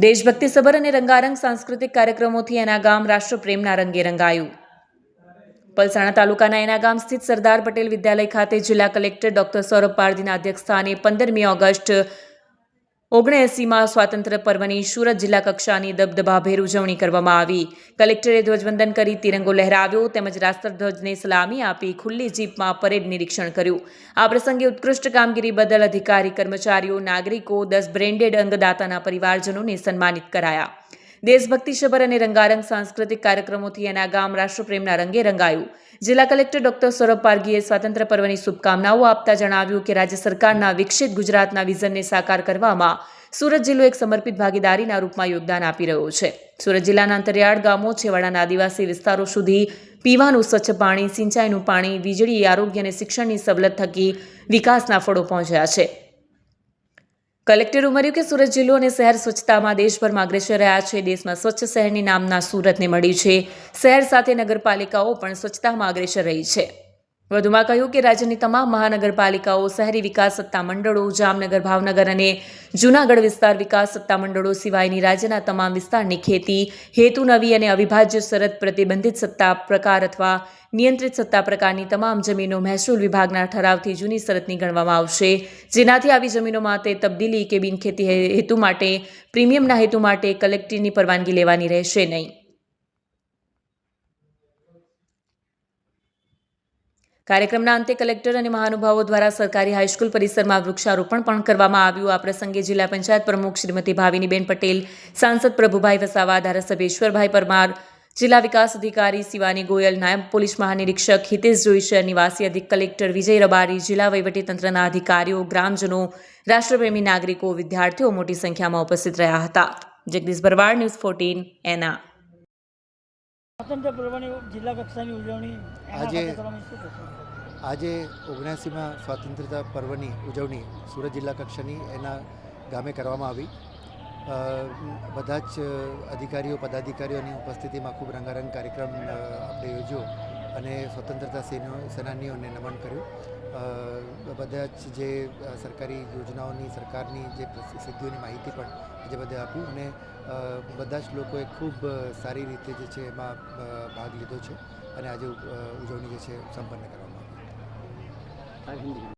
દેશભક્તિસભર અને રંગારંગ સાંસ્કૃતિક કાર્યક્રમોથી એના ગામ રાષ્ટ્રપ્રેમના રંગે રંગાયું. પલસાણા તાલુકાના એના ગામ સ્થિત સરદાર પટેલ વિદ્યાલય ખાતે જિલ્લા કલેક્ટર ડોક્ટર સૌરભ પારધીના અધ્યક્ષસ્થાને 15મી ઓગસ્ટ 79માં સ્વાતંત્ર્ય પર્વની સુરત જિલ્લા કક્ષાની દબદબાભેર ઉજવણી કરવામાં આવી. કલેક્ટરે ધ્વજવંદન કરી તિરંગો લહેરાવ્યો તેમજ રાષ્ટ્રધ્વજને સલામી આપી ખુલ્લી જીપમાં પરેડ નિરીક્ષણ કર્યું. આ પ્રસંગે ઉત્કૃષ્ટ કામગીરી બદલ અધિકારી, કર્મચારીઓ, નાગરિકો, 10 બ્રેન્ડેડ અંગદાતાના પરિવારજનોને સન્માનિત કરાયા. દેશભક્તિસભર અને રંગારંગ સાંસ્કૃતિક કાર્યક્રમોથી એના ગામ રાષ્ટ્રપ્રેમના રંગે રંગાયું. જિલ્લા કલેક્ટર ડોક્ટર સૌરભ પારધીએ સ્વાતંત્ર્ય પર્વની શુભકામનાઓ આપતા જણાવ્યું કે રાજ્ય સરકારના વિકસિત ગુજરાતના વિઝનને સાકાર કરવામાં સુરત જિલ્લો એક સમર્પિત ભાગીદારીના રૂપમાં યોગદાન આપી રહ્યો છે. સુરત જિલ્લાના અંતરિયાળ ગામો, છેવાડાના આદિવાસી વિસ્તારો સુધી પીવાનું સ્વચ્છ પાણી, સિંચાઈનું પાણી, વીજળી, આરોગ્ય અને શિક્ષણની સવલત થકી વિકાસના ફળો પહોંચ્યા છે. કલેક્ટરે ઉમેર્યું કે સુરત જિલ્લો અને શહેર સ્વચ્છતામાં દેશભરમાં અગ્રેસર રહ્યા છે. દેશમાં સ્વચ્છ શહેરની નામના સુરતને મળી છે. શહેર સાથે નગરપાલિકાઓ પણ સ્વચ્છતામાં અગ્રેસર રહી છે. વધુમાં કહ્યું કે રાજ્યની તમામ મહાનગરપાલિકાઓ, શહેરી વિકાસ સત્તામંડળો, જામનગર, ભાવનગર અને જૂનાગઢ વિસ્તાર વિકાસ સત્તામંડળો સિવાયની રાજ્યના તમામ વિસ્તારની ખેતી હેતુ નવી અને અવિભાજ્ય શરત પ્રતિબંધિત સત્તા પ્રકાર અથવા નિયંત્રિત સત્તા પ્રકારની તમામ જમીનો મહેસૂલ વિભાગના ઠરાવથી જૂની શરતની ગણવામાં આવશે, જેનાથી આવી જમીનો માટે તબદીલી કે બિનખેતી હેતુ માટે પ્રીમિયમના હેતુ માટે કલેક્ટરની પરવાનગી લેવાની રહેશે નહીં. કાર્યક્રમના અંતે કલેક્ટર અને મહાનુભાવો દ્વારા સરકારી હાઈસ્કૂલ પરિસરમાં વૃક્ષારોપણ પણ કરવામાં આવ્યું. આ પ્રસંગે જિલ્લા પંચાયત પ્રમુખ શ્રીમતી ભાવિનીબેન પટેલ, સાંસદ પ્રભુભાઈ વસાવા, ધારાસભ્ય ઈશ્વરભાઈ પરમાર, જિલ્લા વિકાસ અધિકારી શિવાની ગોયલ, નાયબ પોલીસ મહાનિરીક્ષક હિતેશ જોઈશર, નિવાસી અધિક કલેક્ટર વિજય રબારી, જિલ્લા વહીવટીતંત્રના અધિકારીઓ, ગ્રામજનો, રાષ્ટ્રપ્રેમી નાગરિકો, વિદ્યાર્થીઓ મોટી સંખ્યામાં ઉપસ્થિત રહ્યા હતા. જગદીશ ભરવાડ, ન્યૂઝ 14 એના. સ્વાતંત્ર્ય પર્વની જિલ્લા કક્ષાની ઉજવણી આજે 79માં સ્વાતંત્ર્યતા પર્વની ઉજવણી સુરત જિલ્લા કક્ષાની એના ગામે કરવામાં આવી. બધા જ અધિકારીઓ, પદાધિકારીઓની ઉપસ્થિતિમાં ખૂબ રંગારંગ કાર્યક્રમ આપણે યોજ્યો અને સ્વતંત્રતા સેનાનીઓને નમન કર્યું. બધા જ જે સરકારી યોજનાઓની, સરકારની જે સિદ્ધિઓની માહિતી પણ જે બધે આપ્યું અને બધા જ લોકોએ ખૂબ સારી રીતે જે છે એમાં ભાગ લીધો છે અને આજે ઉજવણી જે છે સંપન્ન કરવામાં આવી.